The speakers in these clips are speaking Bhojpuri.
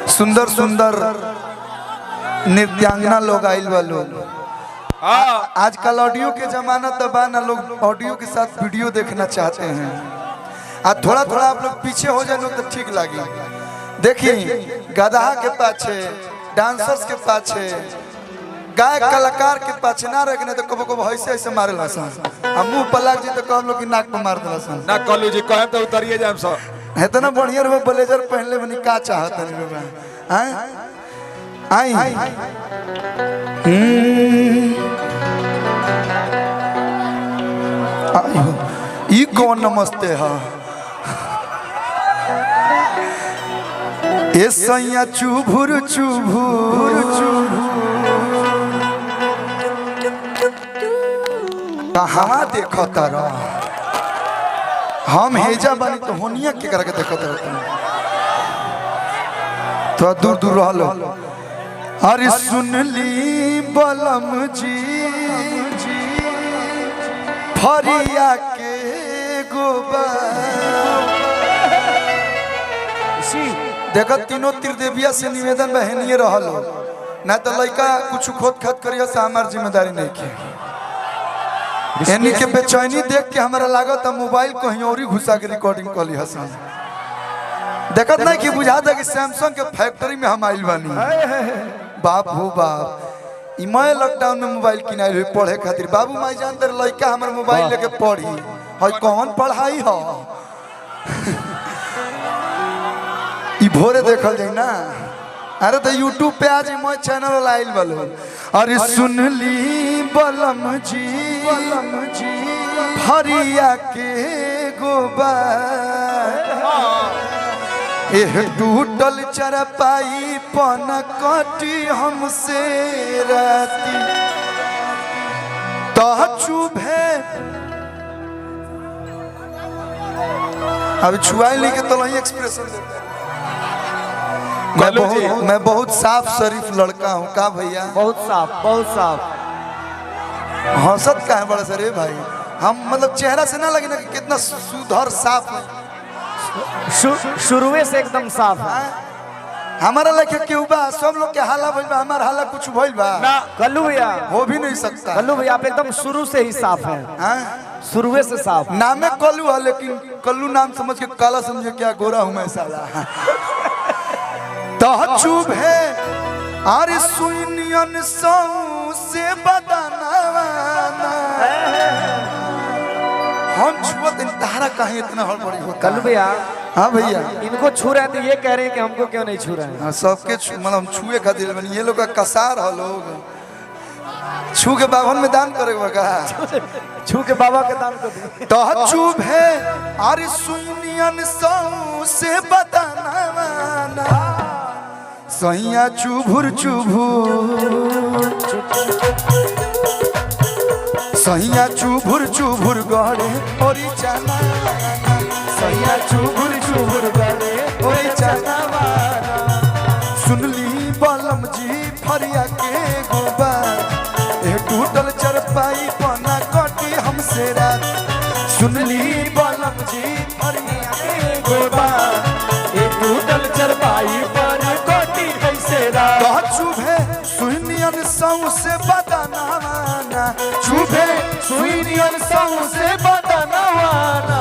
सुंदर सुंदर नृत्यांगना लोग आइल बा लोग। आजकल ऑडियो के जमाना दबा ना, लोग ऑडियो के साथ वीडियो देखना चाहते हैं। आज थोड़ा थोड़ा आप लोग पीछे हो जाए तो ठीक लगे। देखिए गधा के पाछे, डांसर्स के पाछे, गायक कलाकार के पाछे ना रखने तो कबो कबो ऐसे ऐसे मारे लसन। हम मुंह पर लग जी तो कब लोग की नाक पे मार दलसन ना कलू जी कहे तो उतरिए जाम सब है तो ना बढ़िया रे ब्लेजर पहनले बनी का चाहत नहीं रे हैं आई ई कौन नमस्ते हा ए सैया चुभुर चुभुर कहाँ देखो तारा हम हेजा बनी तो होनिया के करके देखो तारा थोड़ा दूर दूर रह लो। अरे सुन ली बलम जी फरिया के गोबर देखो तीनों त्रिदेविया से निवेदन बहनिए रहलो ना तो लड़का कुछ खोद खाद करिए से हमार जिम्मेदारी नहीं की। एनी के बेचैनी देख के हमारा लागत मोबाइल कहीं और ही घुसा के रिकॉर्डिंग कर ली हसन। देखत नहीं कि बुझा था कि सैमसंग के फैक्ट्री में हम आइल बानी। बाप हो बाप इमाय लॉकडाउन में मोबाइल किनाइल हुई पढ़े खातिर। बाबू माई जानते लड़का हमारे मोबाइल लेके पढ़ी है कौन पढ़ाई हो ई भोरे देखल जाए ना। अरे तो यूट्यूब पे आज मैं चैनल आइल बलो। अरे सुन ली बलम जी फरिया के गोबर एह टूटल चरपाई पन कटी हमसे राती तो चुभे अब छुआई लेके तो नहीं एक्सप्रेशन देता। मैं बहुत साफ शरीफ लड़का हूँ का भैया, बहुत साफ हंसत का है बड़ा सर भाई। हम मतलब चेहरा से ना लगे ना कि कितना सुधर साफ है। शुरुए से एकदम साफ है। हमारा लगे क्यों बा सब लोग के हाला भइल बा, हमारा हाला कुछ भइल बा ना कल्लू भैया हो भी नहीं सकता। कल्लू भैया आप एकदम शुरू से ही साफ हैं, शुरुए से साफ। नाम है कल्लू है लेकिन कल्लू नाम समझ के काला समझे क्या गोरा हूँ मैं साला। तो चुभ है अरे सुनियन सौ से बदनावा हम छुअत इंतहारा काहे इतना हड़बड़ी होता। कल्लू भैया हाँ भैया इनको छू रहे हैं तो ये कह रहे हैं कि हमको क्यों नहीं छू रहे हैं। सबके मतलब छुए खातिर बनी ये लोग का कसार है। लोग छू के बाभन में दान करेगा का छू के बाबा के दान कर तो चुभ है अरे सुनियन सौ से बदनावा सैया चुभुर सैया चुभुर गड़े ओरी चना सैया चुभुर गड़े ओरी चना सुन ली बलम जी फरिया के गोबर ए टूटल चरपाई पना कटी हमसे रात। सुन ली बलम जी फरिया के गोबर ए टूटल चरपाई पर कटी हमसे रात। चुभे सुनियन सौ से बदनावाना चुभे सुनियन सौ से बदनावाना।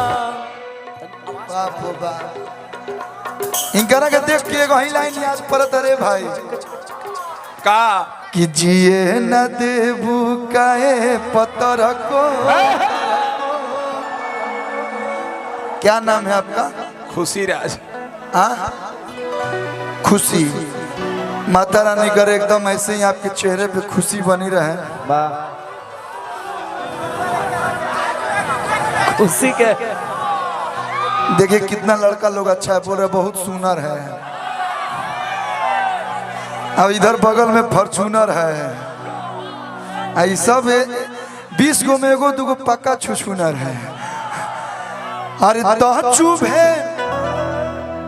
बाप हो बाप इनकरा के देख के एगो ही लाइन याद पड़त रे भाई का कि जिए न देबू काहे पतर को। क्या नाम है आपका? खुशी राज। हाँ खुशी माता रानी करे एकदम ऐसे ही आपके चेहरे पे खुशी बनी रहे। उसी के देखिए कितना लड़का लोग अच्छा है बोल रहे बहुत सुनर है। अब इधर बगल में फॉर्च्यूनर है। आई सब 20 गो में एगो दूगो पक्का छुछुनर है। अरे तो चुभ है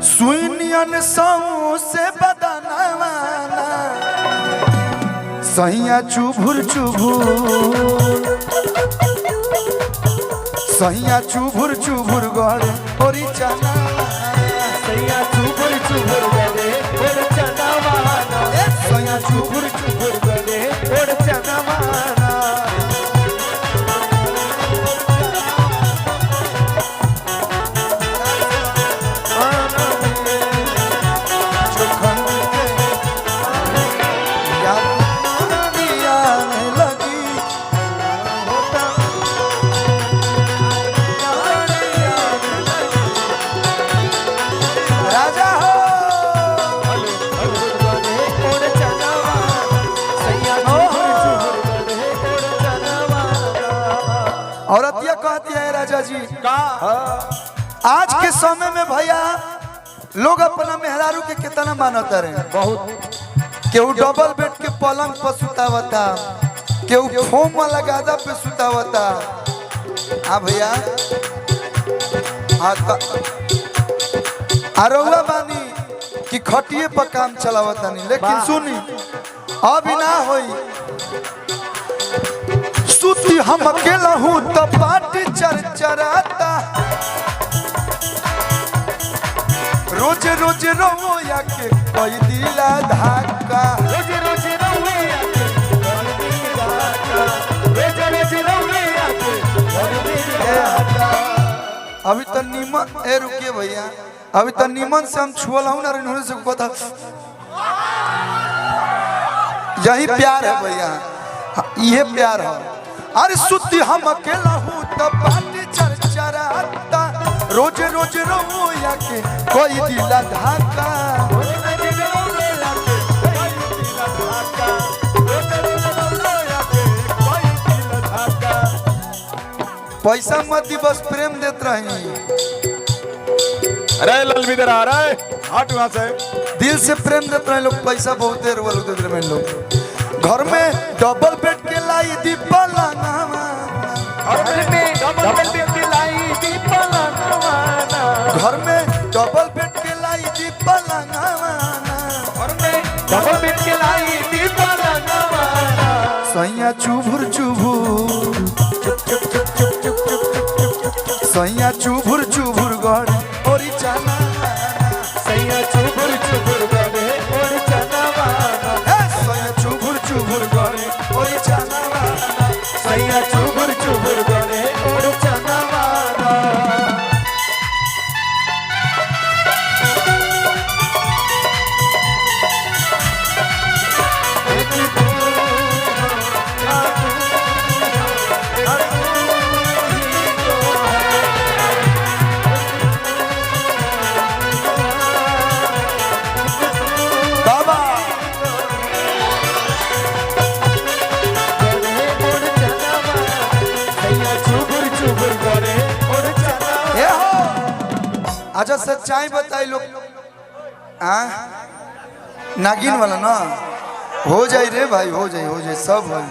सुनियन सौ से बदनावाना सैया चुभुर सैया चुभुर गड़े ओरी चना सैया चुभुर चुभुर गरे ओर चनवाना सैया चुभुर चुभुर गरे ओर चनवाना औरतिया कहती है राजा जी का आज के समय में भैया लोग अपना मेहरारू के कितना मानता रहे बहुत केहू डबल बेड के पलंग पर सुतावता केहू फोम वाला गादा पे सुतावता हाँ भैया आरोला बानी कि खटिए पर काम चलावता नहीं लेकिन सुनी अभी ना होई सुती हम अकेला हूँ तो पार्टी चरचराता रोज रोज रोया के कोई दिला धाका रोज रोज रोया के कोई दिला धाका रोज रोज रोया के कोई दिला धाका अभी तो नीमन ए रुकिए भैया अभी तो नीमन से हम छुअल हूँ ना इन्होंने से पता यही प्यार है भैया ये प्यार है अरे सुती हम अकेला हूँ तब पार्टी चरचराता रोज रोज रोया के कोई दिला धाका पैसा मत दी बस प्रेम देते रही अरे ललविदर आ रहा है हट वहां से दिल से प्रेम देते रहे लोग पैसा बहुत देर वालों देते रहे लोग घर में डबल बेड के लाई दी पलंगवा घर में डबल बेड के लाई दी पलंगवा घर में डबल बेड के लाई दी पलंगवा घर में डबल बेड के लाई दी पलंगवा सैया चुभुर चुभुर सैया चुभुर चुभुर गड़े ओरी चना सैया चुभुर चुभुर गड़े ओरी चनवाना सैया चुभुर चुभुर गड़े ओरी चना सैया चुभुर चुभुर गड़े ओरी चनवाना बाबा ये हो अच्छा सच्चाई बताई लोग नागिन वाला ना हो जाए रे भाई हो जाए सब हो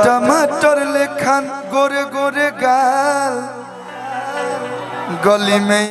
टमाटर लेखन गोरे गोरे गाल गली में